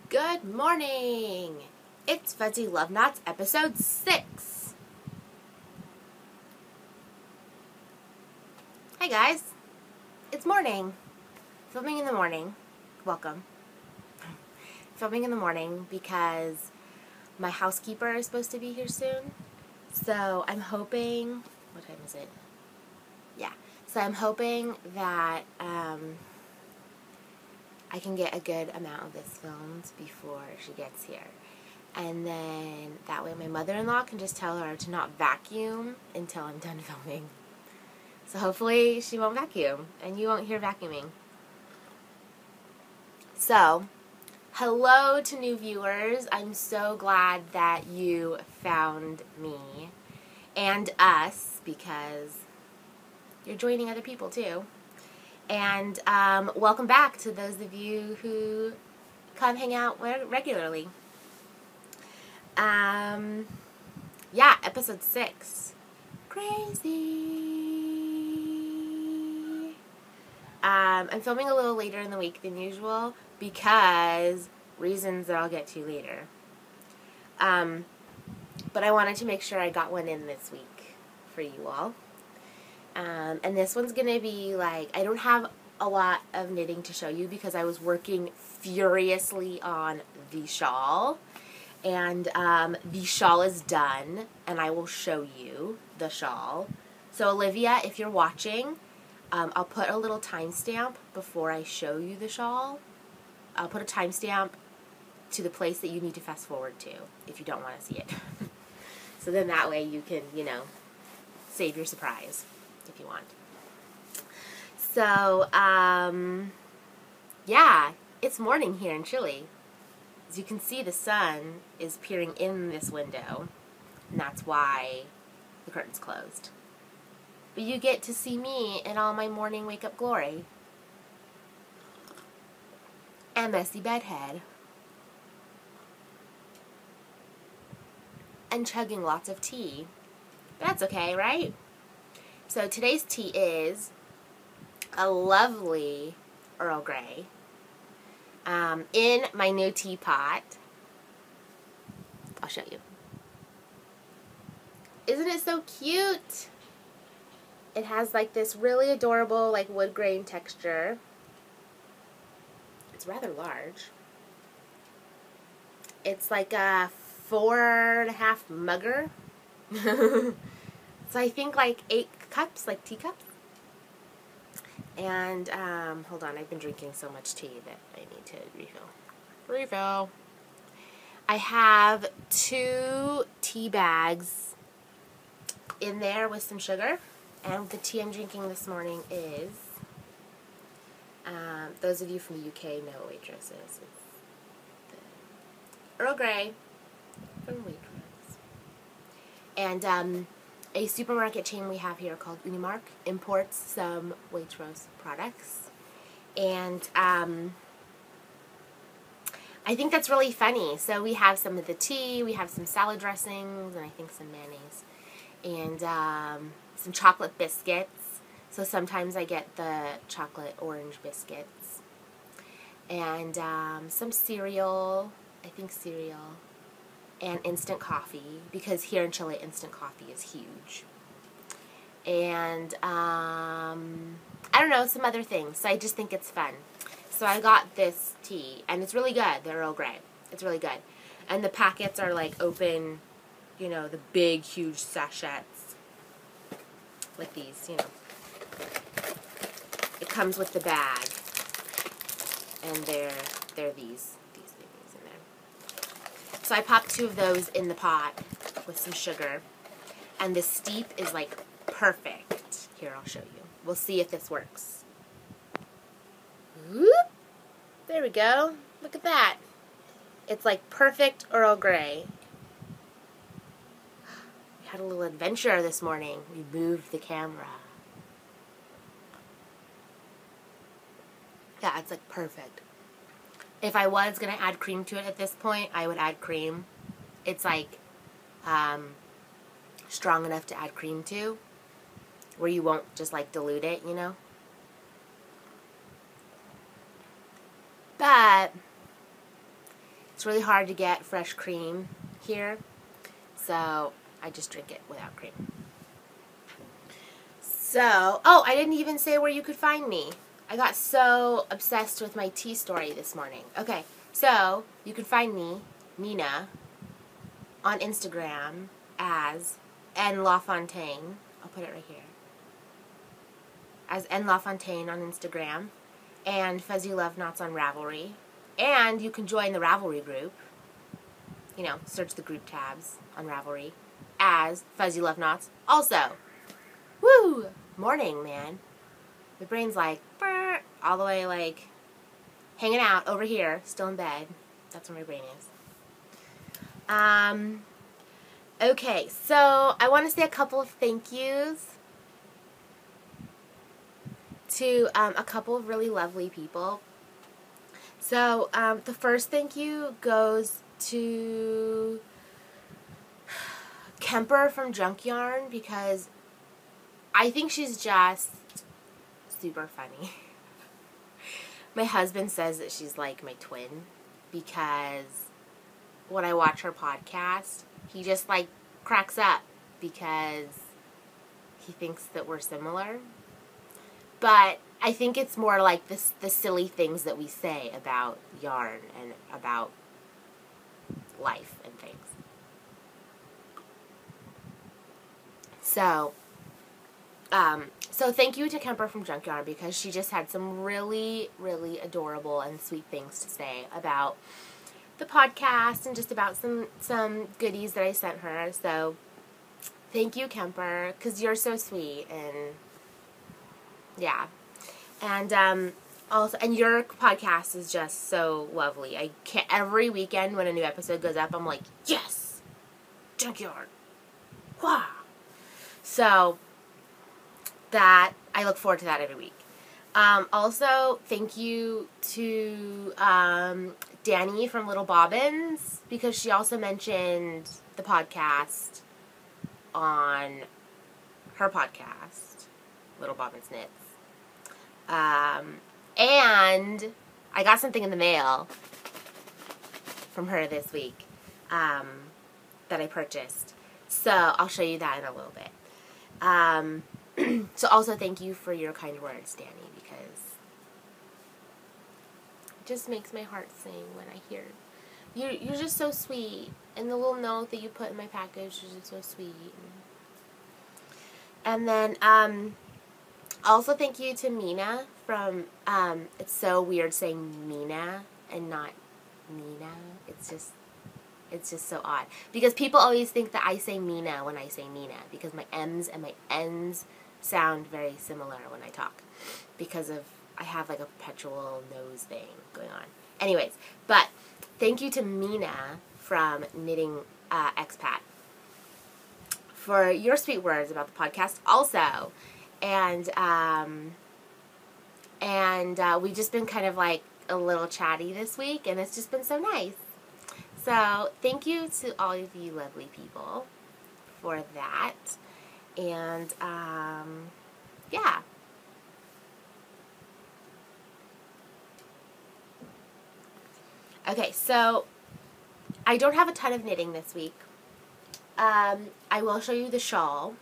Good morning! It's Fuzzy Love Knots, episode 6. Hi guys, it's morning. Filming in the morning. Welcome. Filming in the morning because my housekeeper is supposed to be here soon. So I'm hoping, what time is it? Yeah. So I'm hoping that I can get a good amount of this filmed before she gets here. And then that way my mother-in-law can just tell her to not vacuum until I'm done filming. So hopefully she won't vacuum and you won't hear vacuuming. So, hello to new viewers. I'm so glad that you found me and us because you're joining other people too. And welcome back to those of you who come hang out regularly. Yeah, episode 6. Crazy. I'm filming a little later in the week than usual because reasons that I'll get to later. But I wanted to make sure I got one in this week for you all. And this one's going to be like, I don't have a lot of knitting to show you because I was working furiously on the shawl. And the shawl is done, and I will show you the shawl. So Olivia, if you're watching, I'll put a little timestamp before I show you the shawl. I'll put a timestamp to the place that you need to fast forward to if you don't want to see it. So then that way you can, save your surprise if you want. So, yeah, it's morning here in Chile. As you can see, the sun is peering in this window, and that's why the curtain's closed. But you get to see me in all my morning wake-up glory. And messy bedhead. And chugging lots of tea. But that's okay, right? So today's tea is a lovely Earl Grey in my new teapot. I'll show you. Isn't it so cute? It has like this really adorable like wood grain texture. It's rather large. It's like a 4.5 mugger. So I think like 8 cups, like teacups. And, hold on, I've been drinking so much tea that I need to refill. I have 2 tea bags in there with some sugar. And the tea I'm drinking this morning is, those of you from the UK know what Waitrose is. It's the Earl Grey from Waitrose. And, a supermarket chain we have here called Unimark imports some Waitrose products. And I think that's really funny. So we have some of the tea, we have some salad dressings, and I think some mayonnaise. And some chocolate biscuits. So sometimes I get the chocolate orange biscuits. And some cereal, I think cereal. And instant coffee, because here in Chile, instant coffee is huge. And, I don't know, some other things. So I just think it's fun. So I got this tea, and it's really good, the Earl Grey. It's really good. And the packets are, like, open, the big, huge sachets. Like these, It comes with the bag. And they're these. So I popped 2 of those in the pot with some sugar. And the steep is like perfect. Here, I'll show you. We'll see if this works. Whoop. There we go. Look at that. It's like perfect Earl Grey. We had a little adventure this morning. We moved the camera. Yeah, it's like perfect. If I was going to add cream to it at this point, I would add cream. It's like strong enough to add cream to, where you won't just like dilute it, But It's really hard to get fresh cream here, so I just drink it without cream. So, oh, I didn't even say where you could find me. I got so obsessed with my tea story this morning. Okay, so you can find me, Nina, on Instagram as N LaFontaine. I'll put it right here. As N LaFontaine on Instagram, and Fuzzy Love Knots on Ravelry. And you can join the Ravelry group. You know, search the group tabs on Ravelry as Fuzzy Love Knots also. Woo! Morning, man. My brain's like, burr, all the way like hanging out over here, still in bed. That's where my brain is. Okay, so I want to say a couple of thank yous to a couple of really lovely people. So the first thank you goes to Kemper from Junk Yarn, because I think she's just super funny. My husband says that she's like my twin, because when I watch her podcast, he just like cracks up because he thinks that we're similar. But I think it's more like the silly things that we say about yarn and about life and things. So, so thank you to Kemper from Junk Yarn, because she just had some really, really adorable and sweet things to say about the podcast and just about some goodies that I sent her. So thank you, Kemper, because you're so sweet, and yeah. And also, and your podcast is just so lovely. I can't, every weekend when a new episode goes up, I'm like, yes, Junk Yarn. Wow. So that I look forward to that every week. Also, thank you to Danny from Little Bobbins, because she also mentioned the podcast on her podcast, Little Bobbins Knits. And I got something in the mail from her this week that I purchased. So I'll show you that in a little bit. So also thank you for your kind words, Danny, because it just makes my heart sing when I hear you're just so sweet, and the little note that you put in my package is just so sweet. And then also thank you to Mina from it's so weird saying Mina and not Nina. It's just so odd, because people always think that I say Mina when I say Nina, because my M's and my N's sound very similar when I talk, because of I have like a perpetual nose thing going on. Anyways, but thank you to Mina from Knitting Expat for your sweet words about the podcast also. And we've just been kind of like a little chatty this week, and it's just been so nice. So thank you to all of you lovely people for that. And yeah. Okay, so I don't have a ton of knitting this week. I will show you the shawl.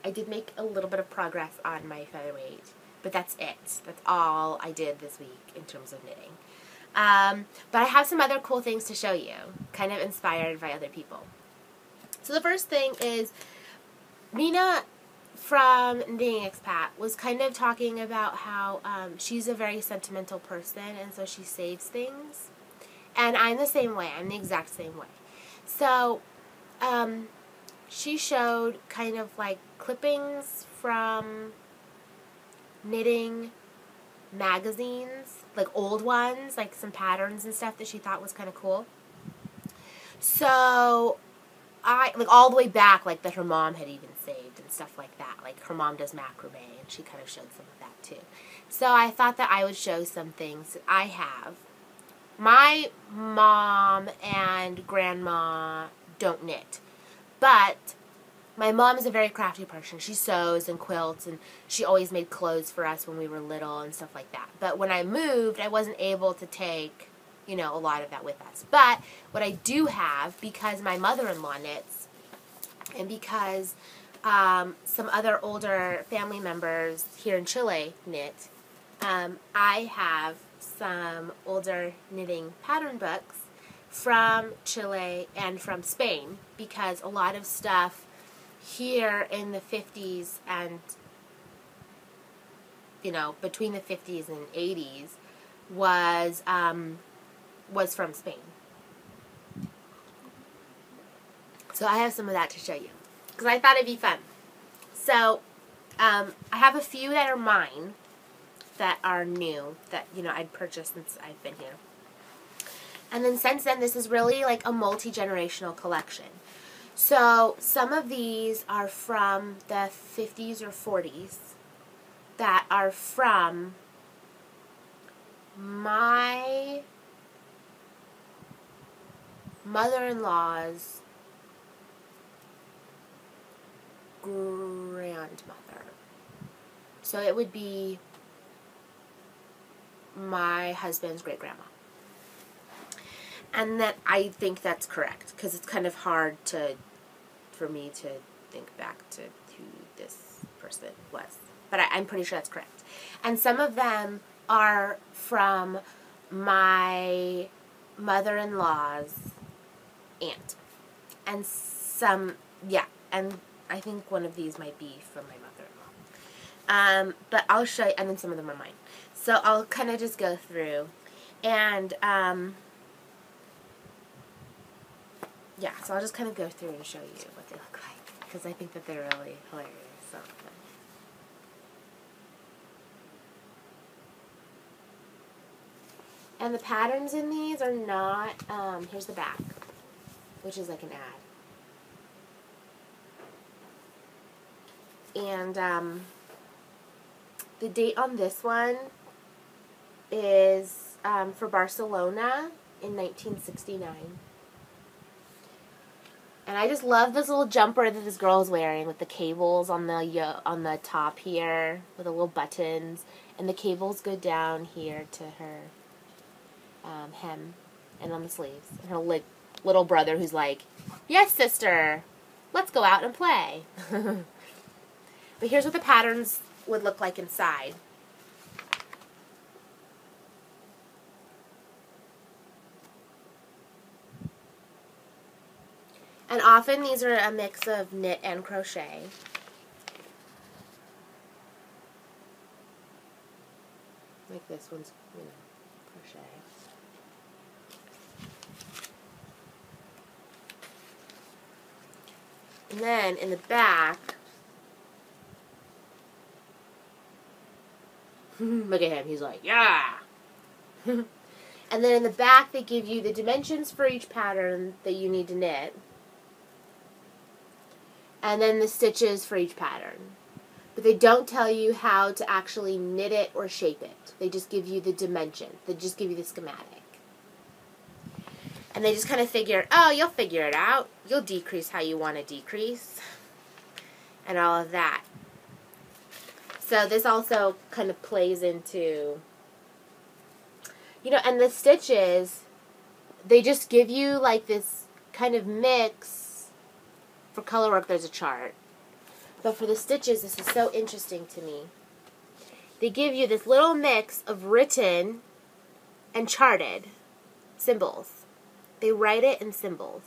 I did make a little bit of progress on my featherweight, but that's it. That's all I did this week in terms of knitting. But I have some other cool things to show you, kind of inspired by other people. So the first thing is, Mina from Knitting Expat was kind of talking about how she's a very sentimental person, and so she saves things. And I'm the same way. I'm the exact same way. So she showed kind of like clippings from knitting magazines, like old ones, like some patterns and stuff that she thought was kind of cool. So I, like all the way back, like that her mom had even saved and stuff like that. Like her mom does macrame, and she kind of showed some of that too. So I thought that I would show some things that I have. My mom and grandma don't knit, but my mom is a very crafty person. She sews and quilts, and she always made clothes for us when we were little and stuff like that. But when I moved, I wasn't able to take, you know, a lot of that with us. But what I do have, because my mother-in-law knits, and because some other older family members here in Chile knit, I have some older knitting pattern books from Chile and from Spain, because a lot of stuff here in the 50s and, you know, between the 50s and 80s was from Spain. So I have some of that to show you, because I thought it'd be fun. So I have a few that are mine that are new, that, you know, I'd purchased since I've been here. And then since then, this is really like a multi-generational collection. So some of these are from the 50s or 40s that are from my mother-in-law's grandmother. So it would be my husband's great-grandma. And that, I think that's correct, because it's kind of hard for me to think back to who this person was. But I'm pretty sure that's correct. And some of them are from my mother-in-law's aunt. And some, yeah, and I think one of these might be from my mother-in-law. But I'll show you, and then some of them are mine. So I'll kind of just go through. And, yeah, so I'll just kind of go through and show you what they look like, because I think that they're really hilarious. So. And the patterns in these are not, here's the back, which is like an ad. And the date on this one is for Barcelona in 1969. And I just love this little jumper that this girl is wearing with the cables on the top here with the little buttons, and the cables go down here to her hem and on the sleeves. And her little brother who's like, "Yes, sister, let's go out and play." But here's what the patterns would look like inside. And often these are a mix of knit and crochet. Like this one's, you know, crochet. And then in the back, look at him, he's like, yeah! And then in the back they give you the dimensions for each pattern that you need to knit. And then the stitches for each pattern. But they don't tell you how to actually knit it or shape it. They just give you the dimension. They just give you the schematic. And they just kind of figure, oh, you'll figure it out. You'll decrease how you want to decrease. And all of that. So this also kind of plays into, you know, and the stitches, they just give you like this kind of mix. For color work, there's a chart. But for the stitches, this is so interesting to me. They give you this little mix of written and charted symbols. They write it in symbols.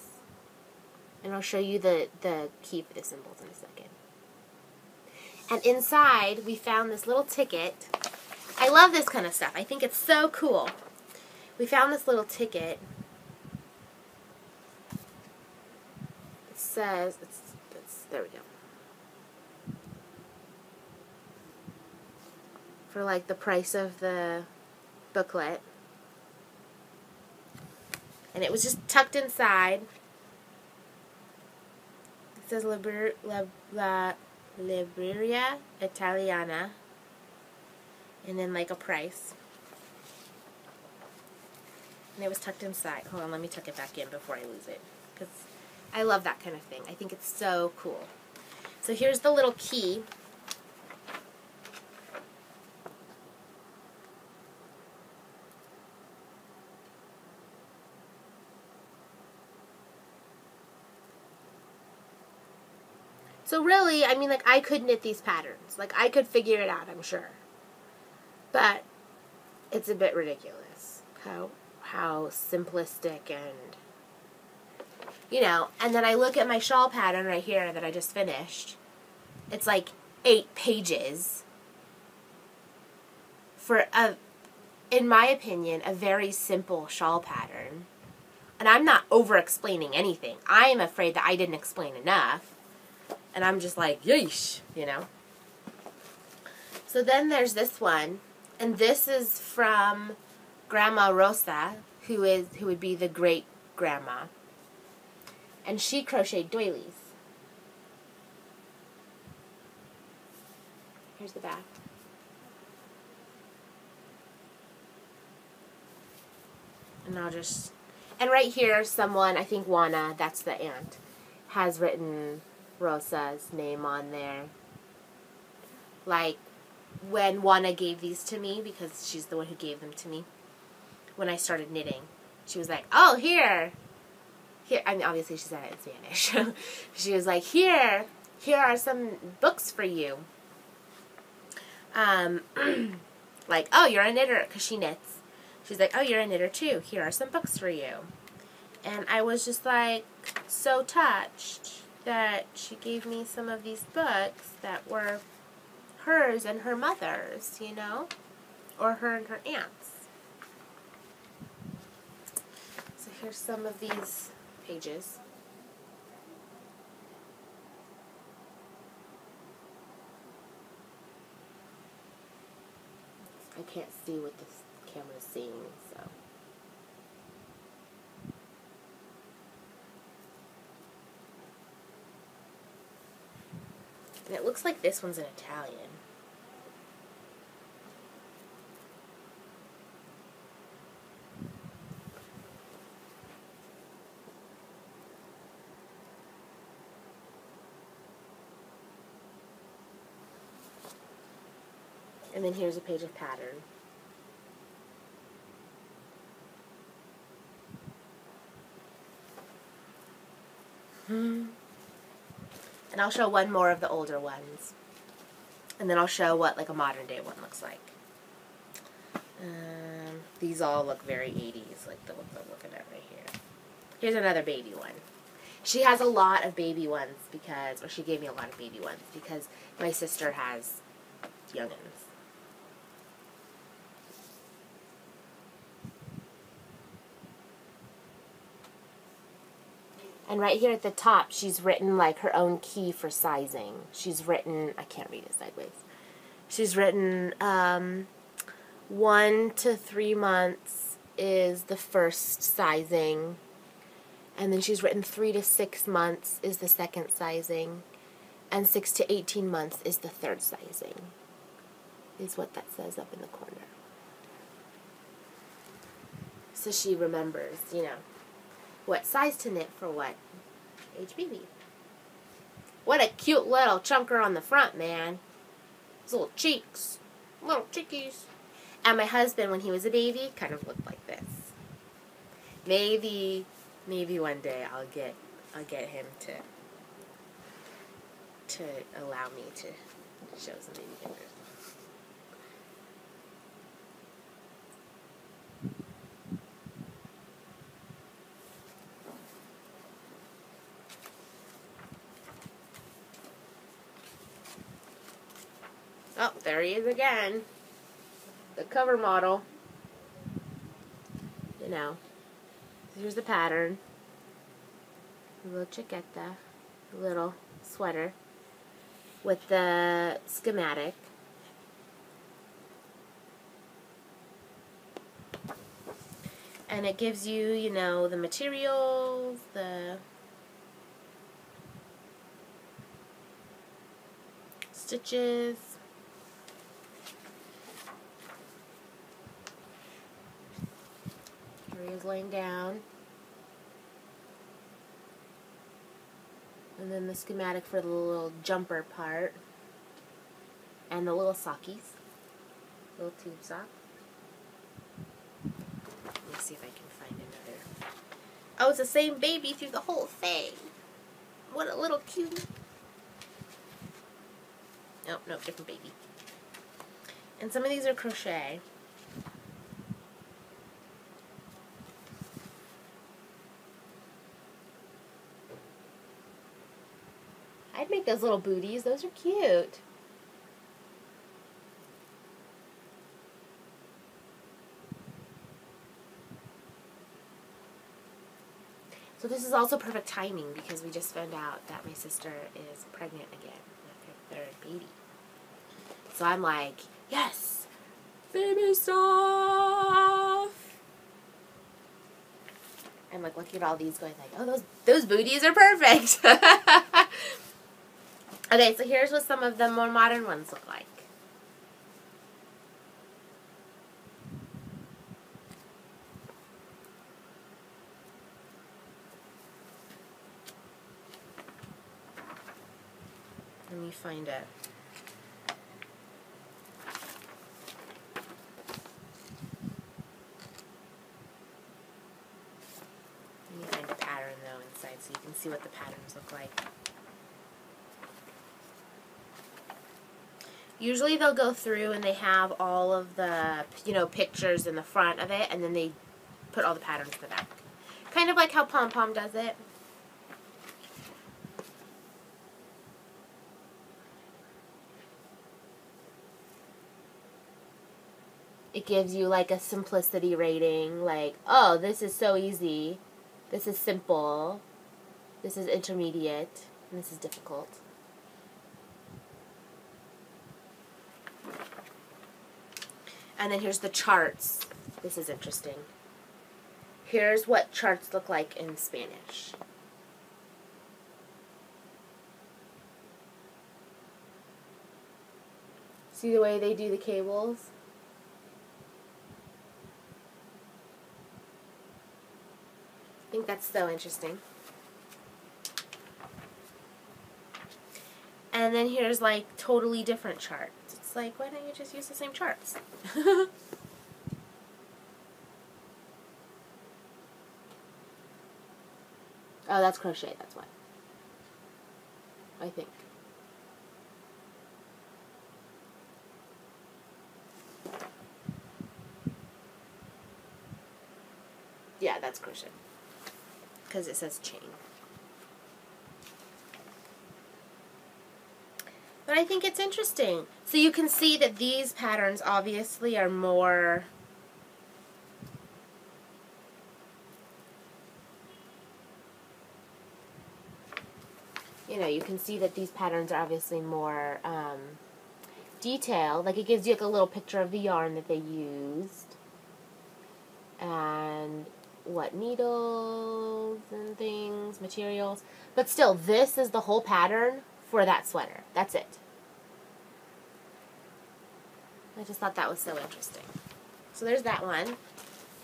And I'll show you the key for the symbols in a second. And inside, we found this little ticket. I love this kind of stuff. I think it's so cool. We found this little ticket. Says there we go, for like the price of the booklet, and it was just tucked inside. It says La Libreria Italiana, and then like a price, and it was tucked inside. Hold on, let me tuck it back in before I lose it, because I love that kind of thing. I think it's so cool. So here's the little key. So really, I mean, like, I could knit these patterns. Like, I could figure it out, I'm sure. But it's a bit ridiculous how simplistic and, you know. And then I look at my shawl pattern right here that I just finished. It's like 8 pages for in my opinion, a very simple shawl pattern. And I'm not over-explaining anything. I am afraid that I didn't explain enough. And I'm just like, yeesh, you know. So then there's this one. And this is from Grandma Rosa, who would be the great-grandma. And she crocheted doilies. Here's the back. And right here, someone, I think Juana, that's the aunt, has written Rosa's name on there. Like, when Juana gave these to me, because she's the one who gave them to me, when I started knitting, she was like, oh, here, I mean, obviously she said it in Spanish. She was like, here are some books for you. Like, oh, you're a knitter, because she knits. She's like, oh, you're a knitter too. Here are some books for you. And I was just like so touched that she gave me some of these books that were hers and her mother's, you know, or her and her aunt's. So here's some of these pages. I can't see what this camera's seeing, so. And it looks like this one's in Italian. And then here's a page of pattern. And I'll show one more of the older ones. And then I'll show what like a modern day one looks like. These all look very 80s, like the look I'm looking at right here. Here's another baby one. She has a lot of baby ones because, or she gave me a lot of baby ones because my sister has youngins. And right here at the top, she's written like her own key for sizing. She's written, I can't read it sideways. She's written 1 to 3 months is the first sizing. And then she's written 3 to 6 months is the second sizing. And 6 to 18 months is the third sizing. Is what that says up in the corner. So she remembers, you know, what size to knit for what age baby. What a cute little chunker on the front, man. His little cheeks. Little chickies. And my husband, when he was a baby, kind of looked like this. Maybe one day I'll get him to allow me to show some baby fingers. Oh, there he is again. The cover model. You know. Here's the pattern. A little chaqueta. A little sweater. With the schematic. And it gives you, you know, the materials, the stitches. Here he is laying down. And then the schematic for the little jumper part. And the little sockies. Little tube sock. Let me see if I can find another. Oh, it's the same baby through the whole thing. What a little cutie. Oh, no, different baby. And some of these are crochet. I'd make those little booties. Those are cute. So this is also perfect timing because we just found out that my sister is pregnant again with her 3rd baby. So I'm like, yes, baby stuff. I'm like looking at all these going like, oh, those booties are perfect. Okay, so here's what some of the more modern ones look like. Let me find it. Let me find a pattern though inside so you can see what the patterns look like. Usually they'll go through and they have all of the, pictures in the front of it, and then they put all the patterns in the back. Kind of like how Pom Pom does it. It gives you like a simplicity rating, like, oh, this is so easy, this is simple, this is intermediate, and this is difficult. And then here's the charts. This is interesting. Here's what charts look like in Spanish. See the way they do the cables? I think that's so interesting. And then here's like totally different charts. It's like, why don't you just use the same charts? Oh, that's crochet, that's why. I think. Yeah, that's crochet. Because it says chain. But I think it's interesting. So you can see that these patterns obviously are more you can see that these patterns are obviously more detailed. Like it gives you like a little picture of the yarn that they used. And what needles and things, materials. But still, this is the whole pattern for that sweater. That's it. I just thought that was so interesting. So there's that one.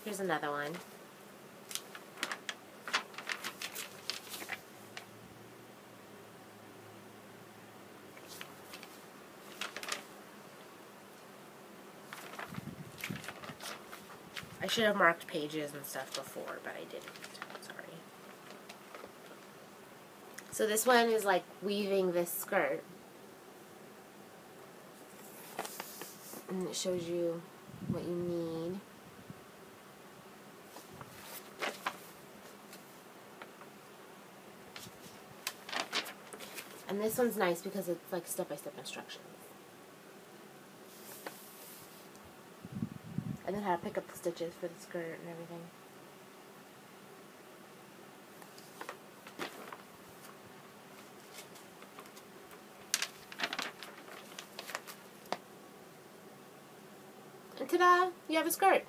Here's another one. I should have marked pages and stuff before, but I didn't. Sorry. So this one is like weaving this skirt. And it shows you what you need. And this one's nice because it's like step-by-step instructions. And then how to pick up the stitches for the skirt and everything. And ta-da! You have a skirt.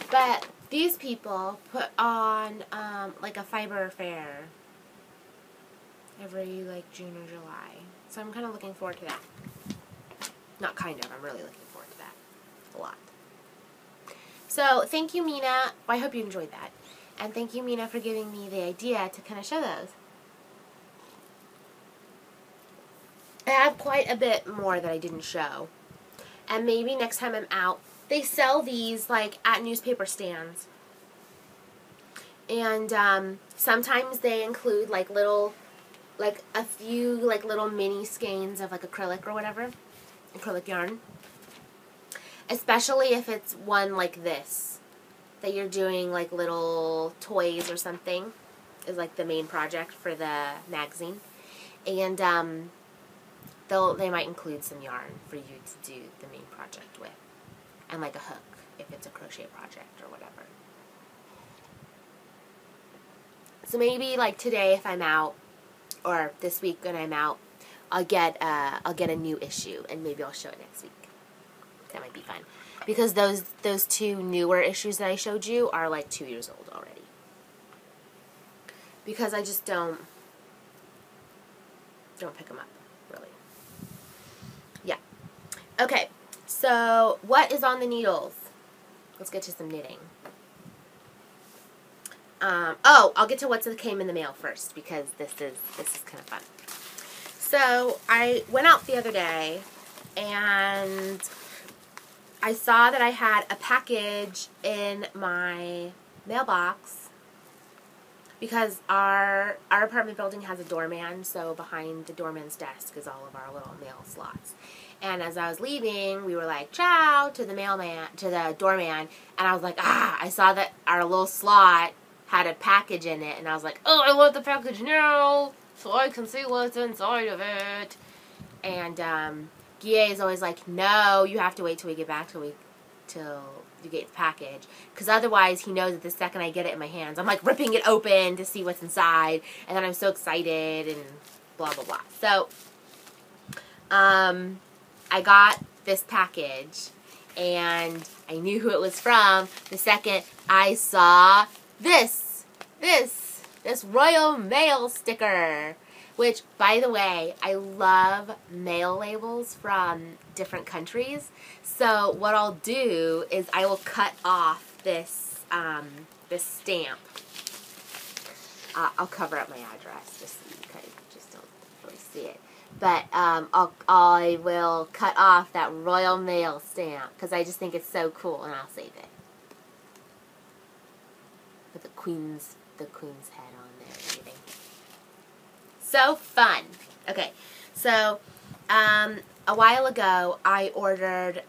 But these people put on like a fiber fair every like June or July. So I'm kind of looking forward to that. Not kind of, I'm really looking forward to that. A lot. So, thank you, Mina. Well, I hope you enjoyed that. And thank you, Mina, for giving me the idea to kind of show those. I have quite a bit more that I didn't show. And maybe next time I'm out, they sell these, like, at newspaper stands. And sometimes they include, like, little like a few like little mini skeins of like acrylic or whatever, acrylic yarn. Especially if it's one like this, that you're doing like little toys or something, is like the main project for the magazine. And they might include some yarn for you to do the main project with. And like a hook, if it's a crochet project or whatever. So maybe like today if I'm out, or this week when I'm out, I'll get a new issue, and maybe I'll show it next week. That might be fun. Because those two newer issues that I showed you are like 2 years old already. Because I just don't pick them up, really. Yeah. Okay, so what is on the needles? Let's get to some knitting. I'll get to what came in the mail first, because this is kind of fun. So I went out the other day, and I saw that I had a package in my mailbox, because our apartment building has a doorman, so behind the doorman's desk is all of our little mail slots. And as I was leaving, we were like, ciao, to the doorman, and I was like, I saw that our little slot had a package in it, and I was like, oh, I want the package now, so I can see what's inside of it. And Guy is always like, no, you have to wait till we get back till you get the package, because otherwise he knows that the second I get it in my hands, I'm like ripping it open to see what's inside, and then I'm so excited and blah blah blah. So I got this package, and I knew who it was from the second I saw this Royal Mail sticker. Which, by the way, I love mail labels from different countries. So what I'll do is I will cut off this stamp. I'll cover up my address just so you guys just don't really see it. But I will cut off that Royal Mail stamp because I just think it's so cool, and I'll save it with the Queen's head on there and everything. So fun. Okay, so a while ago I ordered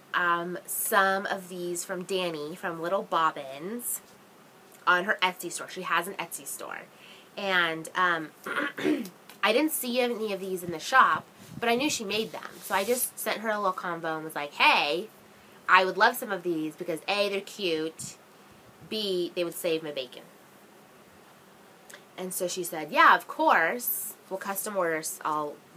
some of these from Danny from Little Bobbins on her Etsy store. She has an Etsy store. And I didn't see any of these in the shop, but I knew she made them. So I just sent her a little combo and was like, hey, I would love some of these because A, they're cute, B, they would save my bacon. And so she said, yeah, of course. We'll custom order.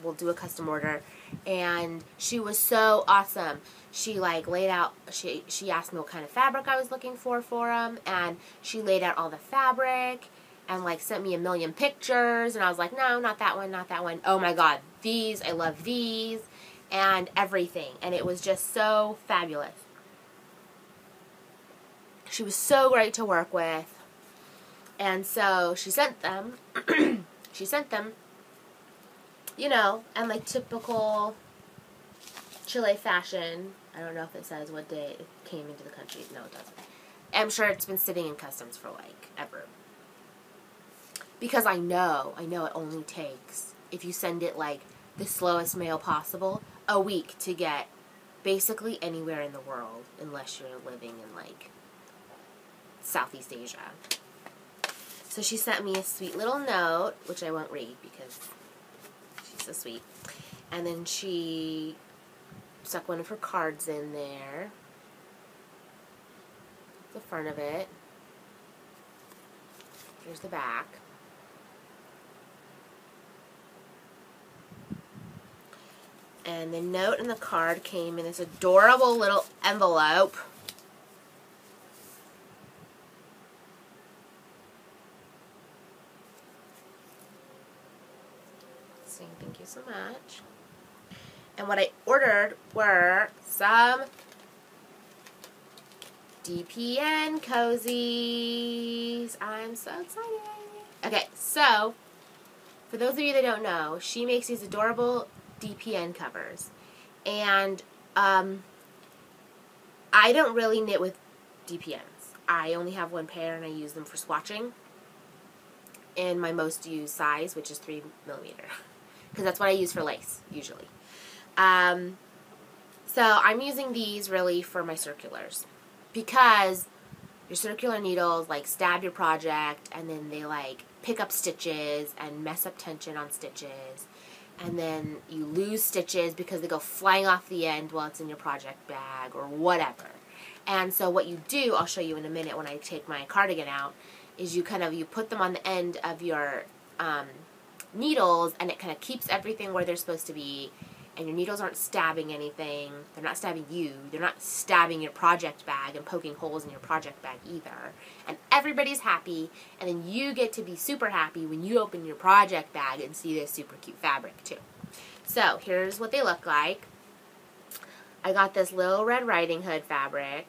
We'll do a custom order. And she was so awesome. She like laid out, she asked me what kind of fabric I was looking for them, and she laid out all the fabric and like sent me a million pictures, and I was like, no, not that one, not that one. Oh my god, these, I love these, and everything. And it was just so fabulous. She was so great to work with. And so she sent them. You know, and like typical Chile fashion. I don't know if it says what day it came into the country. No, it doesn't. I'm sure it's been sitting in customs for like ever. Because I know it only takes, if you send it like the slowest mail possible, a week to get basically anywhere in the world, unless you're living in like Southeast Asia. So she sent me a sweet little note, which I won't read because she's so sweet. And then she stuck one of her cards in there. The front of it. Here's the back. And the note and the card came in this adorable little envelope. Saying thank you so much. And what I ordered were some DPN cozies. I'm so excited. Okay, so for those of you that don't know, she makes these adorable DPN covers. And I don't really knit with DPNs. I only have one pair and I use them for swatching. in my most used size, which is 3mm. Because that's what I use for lace, usually. So I'm using these really for my circulars. Because your circular needles like stab your project, and then they like pick up stitches and mess up tension on stitches, and then you lose stitches because they go flying off the end while it's in your project bag or whatever. And so what you do, I'll show you in a minute when I take my cardigan out, is you put them on the end of your needles, and it kind of keeps everything where they're supposed to be, and your needles aren't stabbing anything. They're not stabbing you. They're not stabbing your project bag and poking holes in your project bag either. And everybody's happy, and then you get to be super happy when you open your project bag and see this super cute fabric too. So here's what they look like. I got this little Red Riding Hood fabric.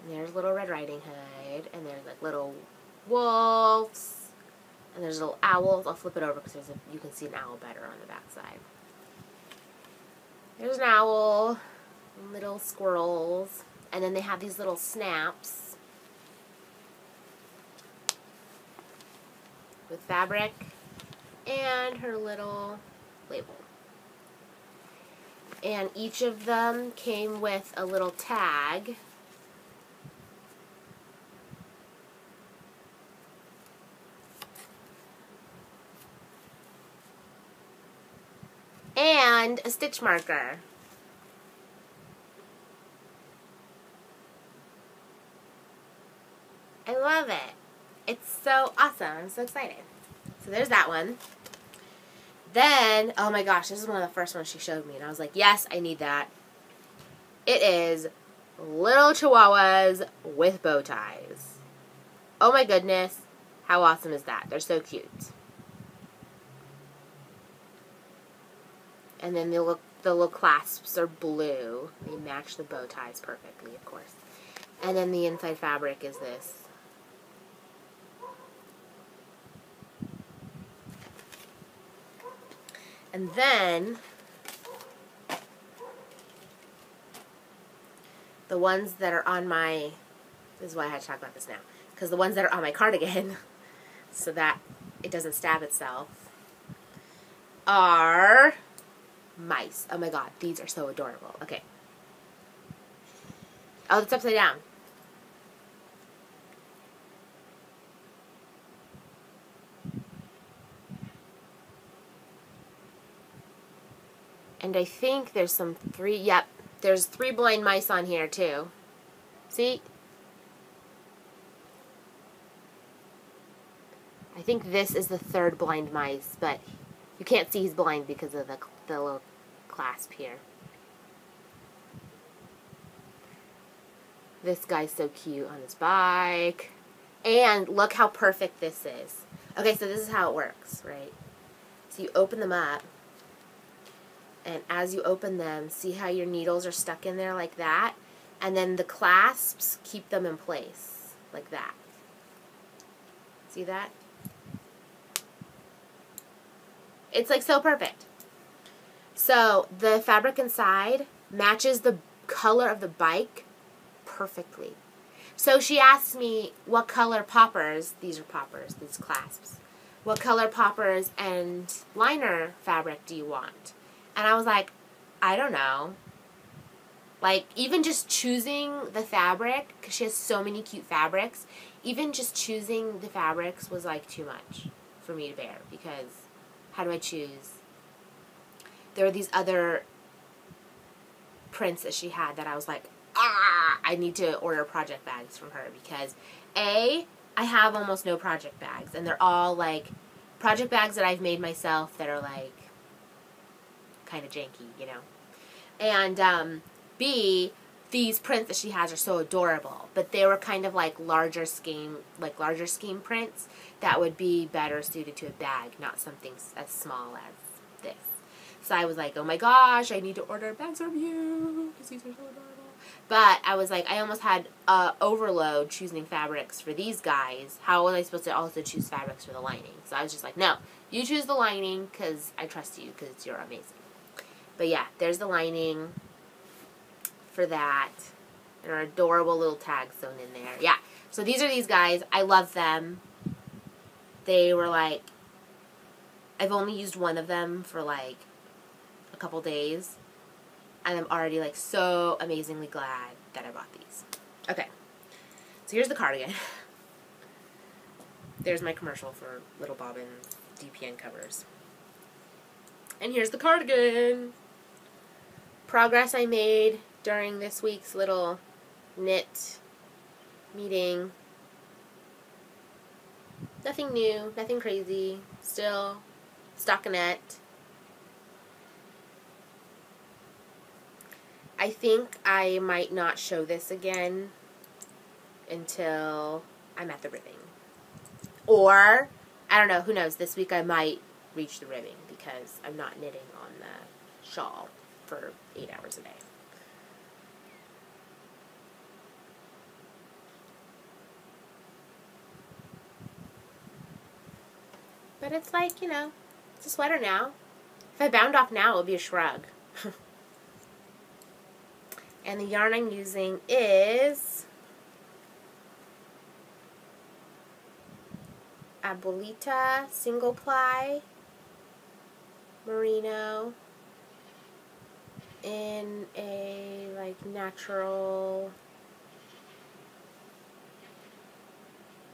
And there's little Red Riding Hood, and there's like little wolves. And there's little owls. I'll flip it over because you can see an owl better on the back side. There's an owl, little squirrels, and then they have these little snaps with fabric and her little label. And each of them came with a little tag. And a stitch marker. I love it. It's so awesome. I'm so excited. So there's that one. Then, oh my gosh, this is one of the first ones she showed me, and I was like, yes, I need that. It is little chihuahuas with bow ties. Oh my goodness, how awesome is that? They're so cute. And then the little clasps are blue. They match the bow ties perfectly, of course. And then the inside fabric is this. And then the ones that are on my, this is why I had to talk about this now, because the ones that are on my cardigan, so that it doesn't stab itself, are mice. Oh my god, these are so adorable. Okay. Oh, it's upside down. And I think there's some there's 3 blind mice on here too. See? I think this is the 3rd blind mice, but you can't see he's blind because of the little clasp here. This guy's so cute on his bike. And look how perfect this is. Okay, so this is how it works, right? So you open them up. And as you open them, see how your needles are stuck in there like that? And then the clasps keep them in place, like that. See that? It's like so perfect. So the fabric inside matches the color of the bike perfectly. So she asked me what color poppers, these are poppers, these clasps, what color poppers and liner fabric do you want? And I was like, I don't know. Like, even just choosing the fabric, because she has so many cute fabrics, even just choosing the fabrics was like too much for me to bear, because how do I choose? There were these other prints that she had that I was like, I need to order project bags from her, because I have almost no project bags, and they're all like project bags that I've made myself that are like kind of janky, you know. And B, these prints that she has are so adorable, but they were kind of like larger scheme prints that would be better suited to a bag, not something as small as this. So I was like, oh my gosh, I need to order bags from you, because these are so adorable. But I was like, I almost had overload choosing fabrics for these guys. How was I supposed to also choose fabrics for the lining? So I was just like, no, you choose the lining, because I trust you, because you're amazing. But yeah, there's the lining for that. And our adorable little tags sewn in there. Yeah. So these are these guys. I love them. They were like, I've only used one of them for like a couple days. And I'm already like so amazingly glad that I bought these. Okay. So here's the cardigan. There's my commercial for Little Bobbin's DPN covers. And here's the cardigan. Progress I made during this week's little knit meeting. Nothing new, nothing crazy. Still stockinette. I think I might not show this again until I'm at the ribbing. Or, I don't know, who knows, this week I might reach the ribbing because I'm not knitting on the shawl for 8 hours a day. But it's like, you know, it's a sweater now. If I bound off now, it would be a shrug. And the yarn I'm using is Abuelita single ply merino in a like natural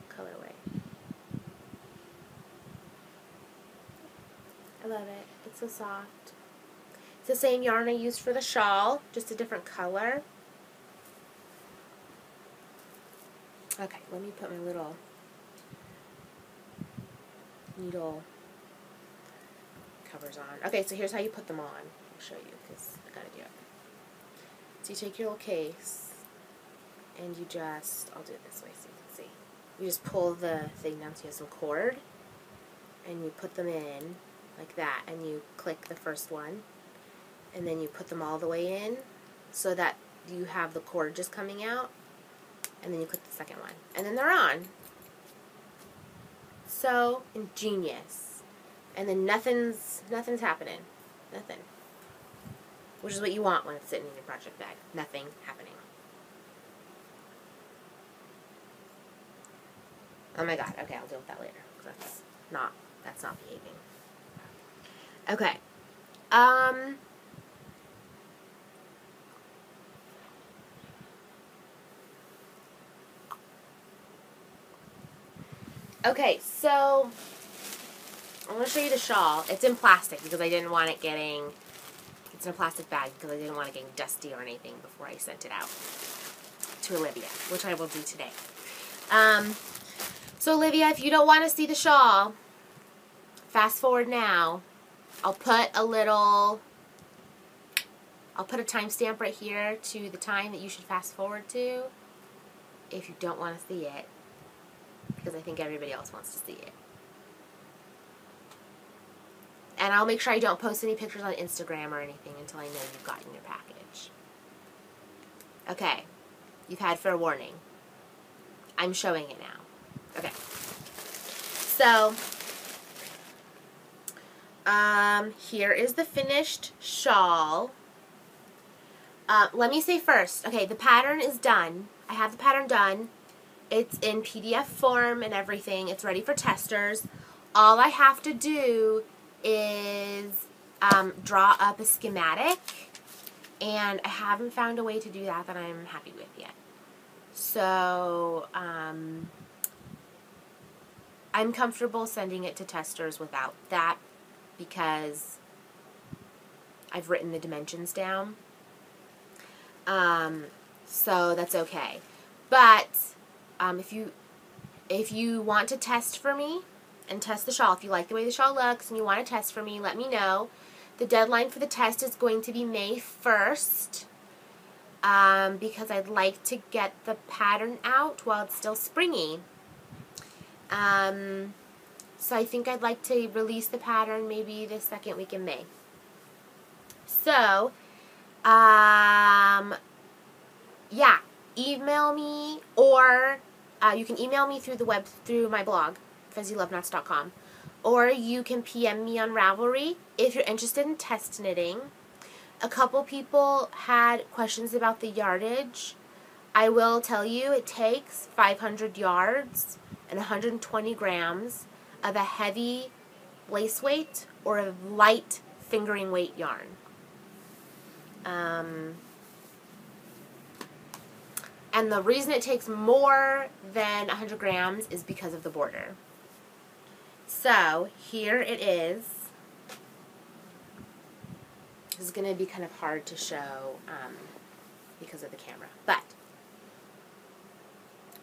colorway. I love it. It's so soft. It's the same yarn I used for the shawl, just a different color. Okay, let me put my little needle covers on. Okay, so here's how you put them on. I'll show you because I gotta do it. So you take your little case and you just, I'll do it this way so you can see. You just pull the thing down so you have some cord and you put them in like that and you click the first one and then you put them all the way in so that you have the cord just coming out and then you click the second one and then they're on. So ingenious. And then nothing's happening. Nothing. Which is what you want when it's sitting in your project bag. Nothing happening. Oh my god. Okay, I'll deal with that later. That's not behaving. Okay. Okay, so I'm going to show you the shawl. It's in plastic because I didn't want it getting, it's in a plastic bag because I didn't want it getting dusty or anything before I sent it out to Olivia, which I will do today. So Olivia, if you don't want to see the shawl, fast forward now. I'll put a timestamp right here to the time that you should fast forward to if you don't want to see it, because I think everybody else wants to see it. And I'll make sure I don't post any pictures on Instagram or anything until I know you've gotten your package. Okay, you've had fair warning. I'm showing it now. Okay. So, here is the finished shawl. Let me say first, okay, the pattern is done. I have the pattern done. It's in PDF form and everything. It's ready for testers. All I have to do is draw up a schematic, and I haven't found a way to do that I'm happy with yet. So, I'm comfortable sending it to testers without that because I've written the dimensions down. So that's okay. But if you want to test for me and test the shawl, if you like the way the shawl looks and you want to test for me, let me know. The deadline for the test is going to be May 1st because I'd like to get the pattern out while it's still springy. So I think I'd like to release the pattern maybe the second week in May. So, yeah, email me, or you can email me through my blog, fuzzyloveknots.com, or you can PM me on Ravelry if you're interested in test knitting. A couple people had questions about the yardage. I will tell you it takes 500 yards and 120 grams of a heavy lace weight or a light fingering weight yarn. And the reason it takes more than 100 grams is because of the border. So here it is. This is going to be kind of hard to show because of the camera. But,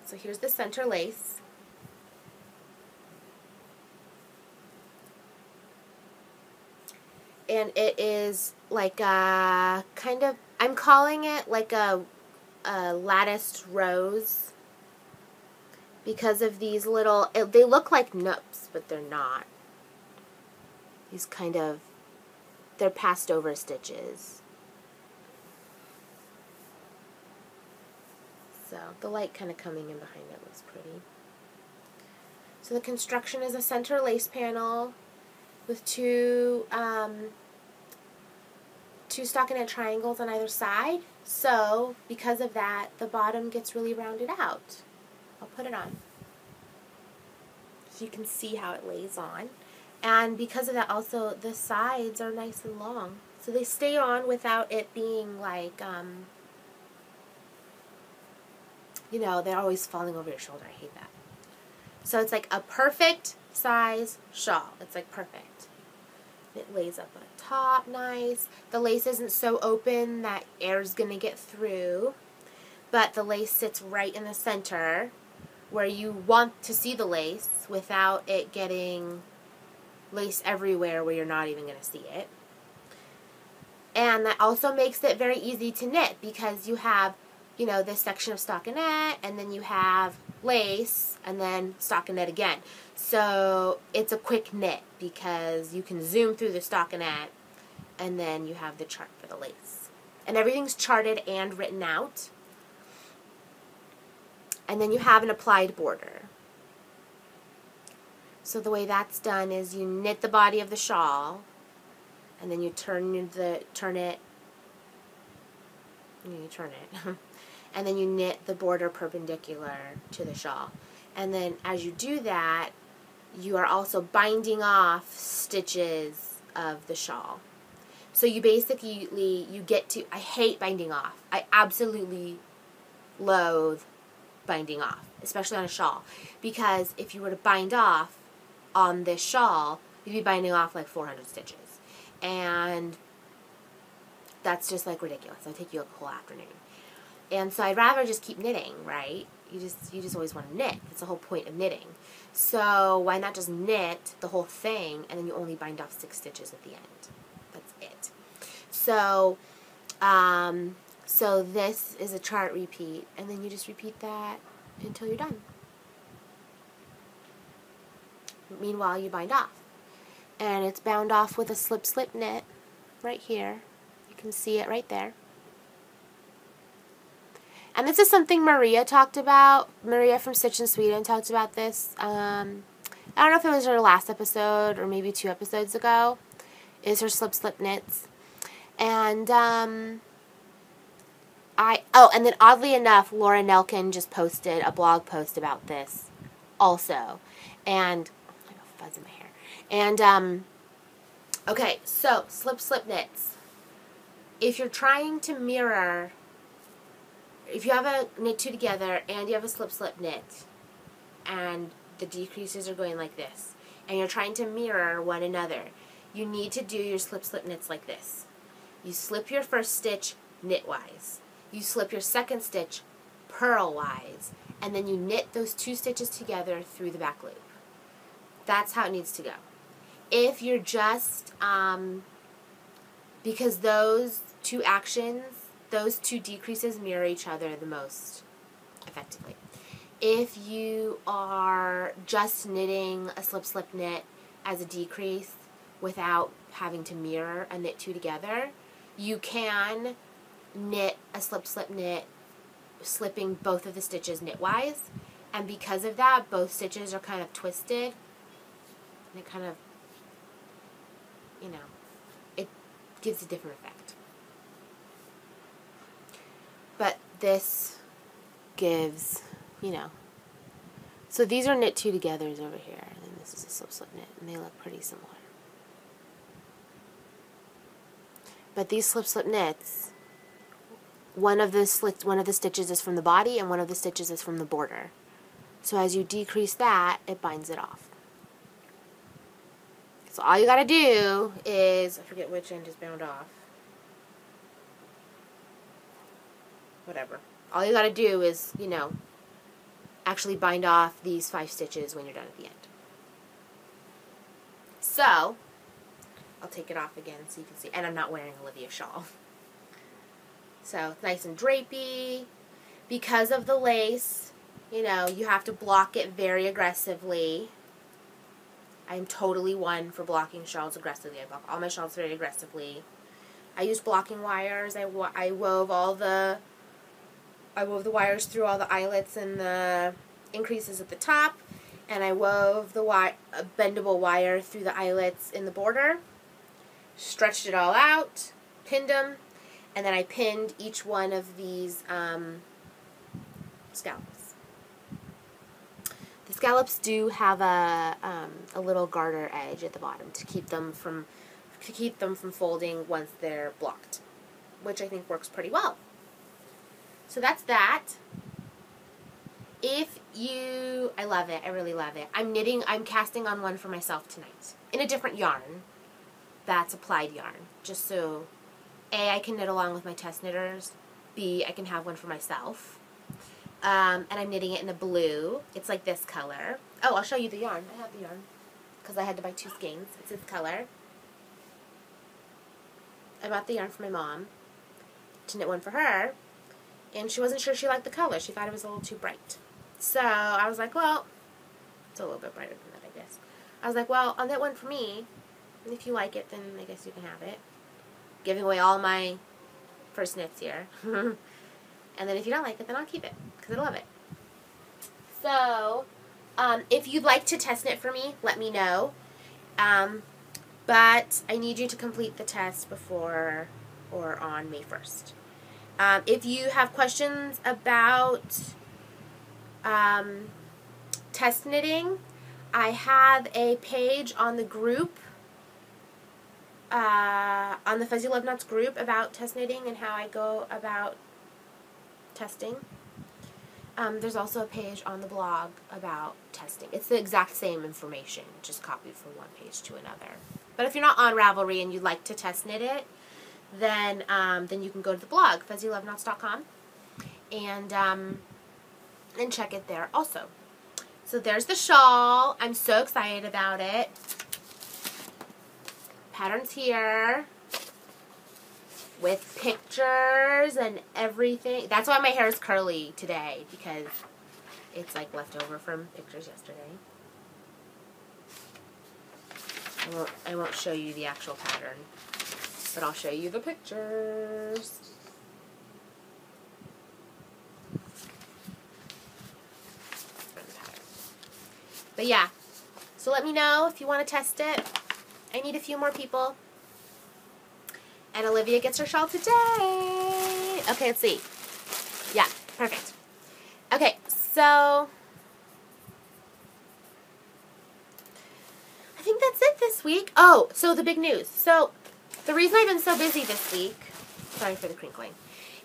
so here's the center lace. And it is like a kind of, I'm calling it like a latticed rose because of these little, they look like nooks, but they're not. These kind of, they're passed over stitches. So the light kind of coming in behind it looks pretty. So the construction is a center lace panel with two stockinette triangles on either side. So because of that, the bottom gets really rounded out. I'll put it on so you can see how it lays on. And because of that, also the sides are nice and long, so they stay on without it being like you know, they're always falling over your shoulder. I hate that. So it's like a perfect size shawl. It's like perfect. It lays up on top nice. The lace isn't so open that air's going to get through, but the lace sits right in the center where you want to see the lace without it getting lace everywhere where you're not even going to see it. And that also makes it very easy to knit because you have, you know, this section of stockinette, and then you have lace, and then stockinette again. So it's a quick knit because you can zoom through the stockinette, and then you have the chart for the lace. And everything's charted and written out. And then you have an applied border. So the way that's done is you knit the body of the shawl, and then you turn it, and then you knit the border perpendicular to the shawl. And then as you do that, you are also binding off stitches of the shawl. So you basically, you get to, I hate binding off. I absolutely loathe binding off, especially on a shawl. Because if you were to bind off on this shawl, you'd be binding off like 400 stitches. And that's just like ridiculous. It'll take you a whole afternoon. And so I'd rather just keep knitting, right? You just always want to knit. That's the whole point of knitting. So why not just knit the whole thing and then you only bind off 6 stitches at the end? That's it. So, so this is a chart repeat, and then you just repeat that until you're done. Meanwhile, you bind off. And it's bound off with a slip knit right here. You can see it right there. And this is something Maria talked about. Maria from Stitch in Sweden talked about this. I don't know if it was her last episode or maybe 2 episodes ago. Is her slip knits. And and then oddly enough, Laura Nelkin just posted a blog post about this also. And I have a fuzz in my hair. And okay, so slip knits. If you're trying to mirror, if you have a knit 2 together and you have a slip knit and the decreases are going like this and you're trying to mirror one another, you need to do your slip knits like this. You slip your first stitch knitwise. You slip your second stitch purlwise, and then you knit those 2 stitches together through the back loop. That's how it needs to go. If you're just, because those 2 actions, those 2 decreases mirror each other the most effectively. If you are just knitting a slip knit as a decrease without having to mirror a knit 2 together, you can knit a slip knit slipping both of the stitches knitwise, and because of that, both stitches are kind of twisted, and it kind of, you know, it gives a different effect. But this gives, you know. So these are knit two togethers over here, and then this is a slip knit, and they look pretty similar. But these slip knits, one of the stitches is from the body and one of the stitches is from the border. So as you decrease that, it binds it off. So all you gotta do is, I forget which end is bound off. Whatever. All you gotta do is, you know, actually bind off these 5 stitches when you're done at the end. So, I'll take it off again so you can see. And I'm not wearing Olivia's shawl. So, it's nice and drapey. Because of the lace, you know, you have to block it very aggressively. I'm totally one for blocking shawls aggressively. I block all my shawls very aggressively. I used blocking wires. I wove the wires through all the eyelets and the increases at the top, and I wove the bendable wire through the eyelets in the border, stretched it all out, pinned them, and then I pinned each one of these scallops. The scallops do have a little garter edge at the bottom to keep them from folding once they're blocked, which I think works pretty well. So that's that. I love it. I really love it. I'm casting on one for myself tonight in a different yarn. That's applied yarn, just so A, I can knit along with my test knitters, B, I can have one for myself. And I'm knitting it in a blue. It's like this color. Oh, I'll show you the yarn. I have the yarn because I had to buy 2 skeins. It's this color. I bought the yarn for my mom to knit one for her, and she wasn't sure she liked the color. She thought it was a little too bright. So I was like, well, it's a little bit brighter than that, I guess. I was like, well, I'll knit one for me, and if you like it, then I guess you can have it. Giving away all my first knits here. And then if you don't like it, then I'll keep it, because I love it. So, if you'd like to test knit for me, let me know. But I need you to complete the test before or on May 1st. If you have questions about test knitting, I have a page on the group, on the Fuzzy Love Knots group about test knitting and how I go about testing. There's also a page on the blog about testing. It's the exact same information, just copied from one page to another. But if you're not on Ravelry and you'd like to test knit it, then you can go to the blog, fuzzyloveknots.com, and check it there also. So there's the shawl. I'm so excited about it. Pattern's here with pictures and everything. That's why my hair is curly today, because it's like left over from pictures yesterday. I won't show you the actual pattern, but I'll show you the pictures. But yeah, so let me know if you want to test it. I need a few more people. And Olivia gets her shawl today. Okay, let's see. Yeah, perfect. Okay, so I think that's it this week. Oh, so the big news. So the reason I've been so busy this week, sorry for the crinkling,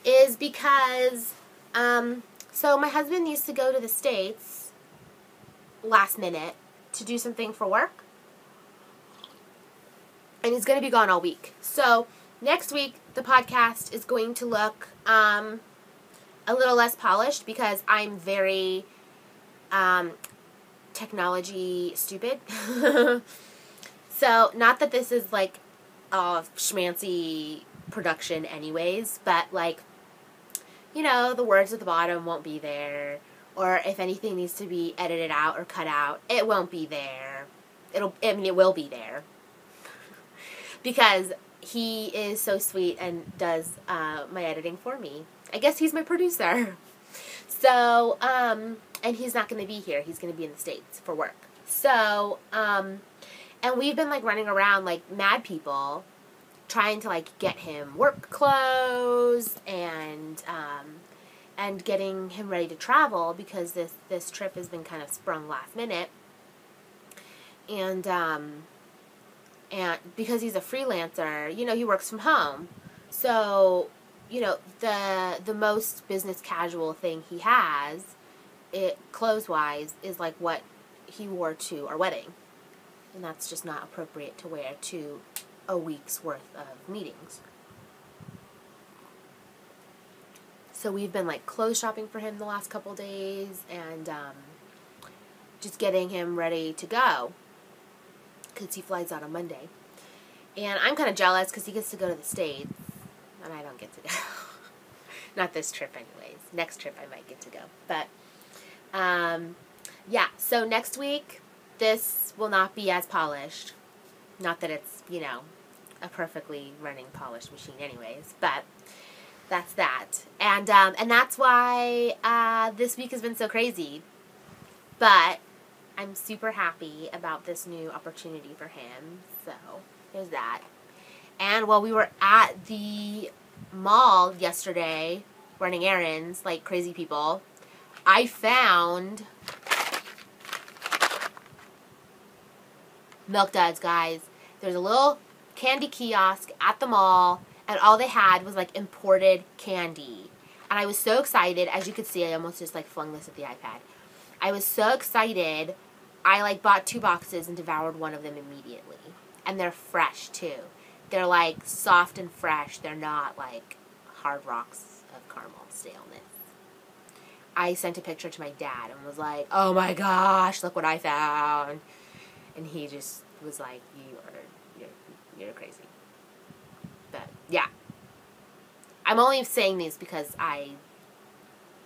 is because, so my husband needs to go to the States last minute to do something for work. And he's going to be gone all week. So next week, the podcast is going to look a little less polished because I'm very technology stupid. So, not that this is like a schmancy production anyways, but like, you know, the words at the bottom won't be there. Or if anything needs to be edited out or cut out, it won't be there. It will be there. Because he is so sweet and does my editing for me. I guess he's my producer. So, and he's not going to be here. He's going to be in the States for work. So, and we've been like running around like mad people trying to like get him work clothes and and getting him ready to travel, because this trip has been kind of sprung last minute. And because he's a freelancer, you know, he works from home. So, you know, the most business casual thing he has, clothes-wise, is like what he wore to our wedding. And that's just not appropriate to wear to a week's worth of meetings. So we've been like clothes shopping for him the last couple days, and just getting him ready to go, because he flies out on Monday. And I'm kind of jealous because he gets to go to the States, and I don't get to go. Not this trip anyways. Next trip I might get to go. But, yeah, so next week, this will not be as polished. Not that it's, you know, a perfectly running polished machine anyways, but that's that. And that's why this week has been so crazy. But I'm super happy about this new opportunity for him. So there's that. And while we were at the mall yesterday running errands like crazy people, I found Milk Duds, guys. There's a little candy kiosk at the mall, and all they had was like imported candy. And I was so excited. As you could see, I almost just like flung this at the iPad. I was so excited. I like bought 2 boxes and devoured one of them immediately. And they're fresh too. They're like soft and fresh. They're not like hard rocks of caramel staleness. I sent a picture to my dad and was like, "Oh my gosh, look what I found." And he just was like, you're crazy. But yeah. I'm only saying these because I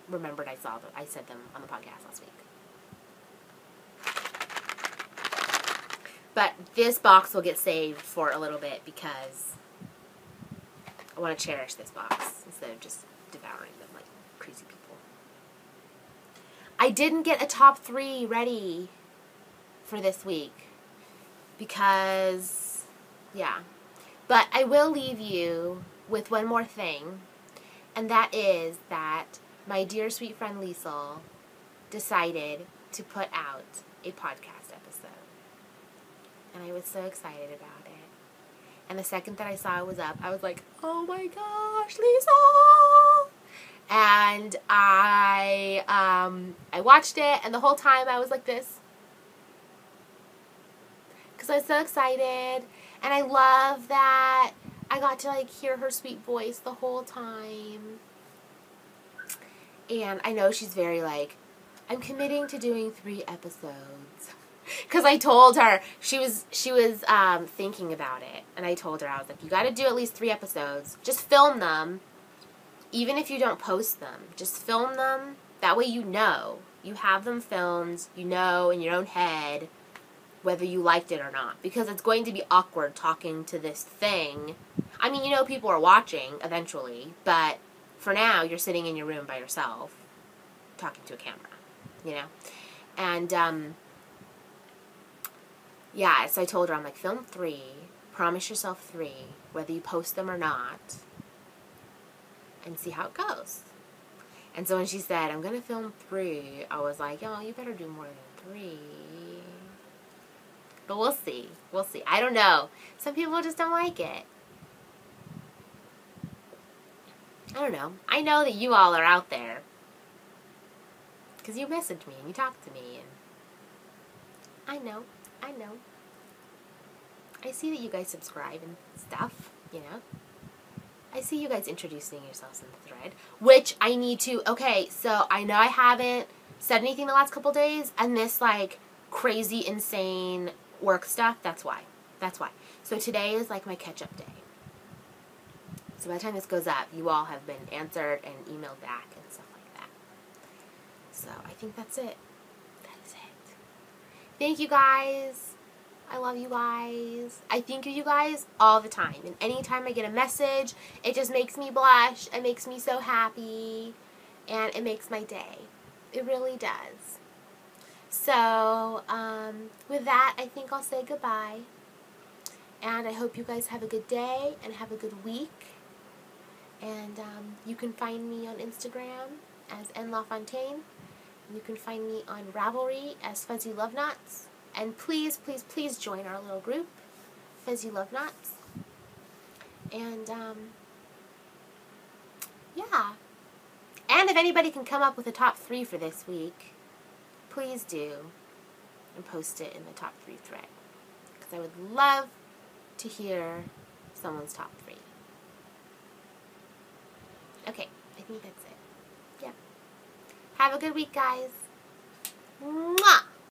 remembered I said them on the podcast last week. But this box will get saved for a little bit because I want to cherish this box instead of just devouring them like crazy people. I didn't get a top 3 ready for this week because, yeah. But I will leave you with one more thing, and that is that my dear sweet friend Liesl decided to put out a podcast episode. And I was so excited about it. And the second that I saw it was up, I was like, "Oh my gosh, Liesl!" And I watched it, and the whole time I was like this. Because I was so excited. And I love that I got to like hear her sweet voice the whole time. And I know she's very like, "I'm committing to doing 3 episodes." Because I told her, she was thinking about it. And I told her, I was like, "You got to do at least 3 episodes. Just film them. Even if you don't post them. Just film them. That way you know. You have them filmed. You know in your own head whether you liked it or not. Because it's going to be awkward talking to this thing. I mean, you know people are watching eventually. But for now, you're sitting in your room by yourself talking to a camera. You know? And, yeah, so I told her, I'm like, film 3. Promise yourself 3. Whether you post them or not. And see how it goes. And so when she said, "I'm going to film 3, I was like, "Oh, you better do more than 3. But we'll see. We'll see. I don't know. Some people just don't like it. I don't know. I know that you all are out there. Because you message me and you talk to me. And I know. I know. I see that you guys subscribe and stuff, you know. I see you guys introducing yourselves in the thread, which I need to. Okay, so I know I haven't said anything the last couple days, and this like crazy, insane work stuff, that's why. That's why. So today is like my catch-up day. So by the time this goes up, you all have been answered and emailed back and stuff like that. So I think that's it. That is it. Thank you guys. I love you guys. I think of you guys all the time. And anytime I get a message, it just makes me blush. It makes me so happy. And it makes my day. It really does. So, with that, I think I'll say goodbye. And I hope you guys have a good day and have a good week. And you can find me on Instagram as N. LaFontaine. You can find me on Ravelry as Fuzzy Love Knots. And please, please, please join our little group, Fuzzy Love Knots. And, yeah. And if anybody can come up with a top 3 for this week, please do. And post it in the top 3 thread. Because I would love to hear someone's top 3. Okay, I think that's it. Yeah. Have a good week, guys. Mwah!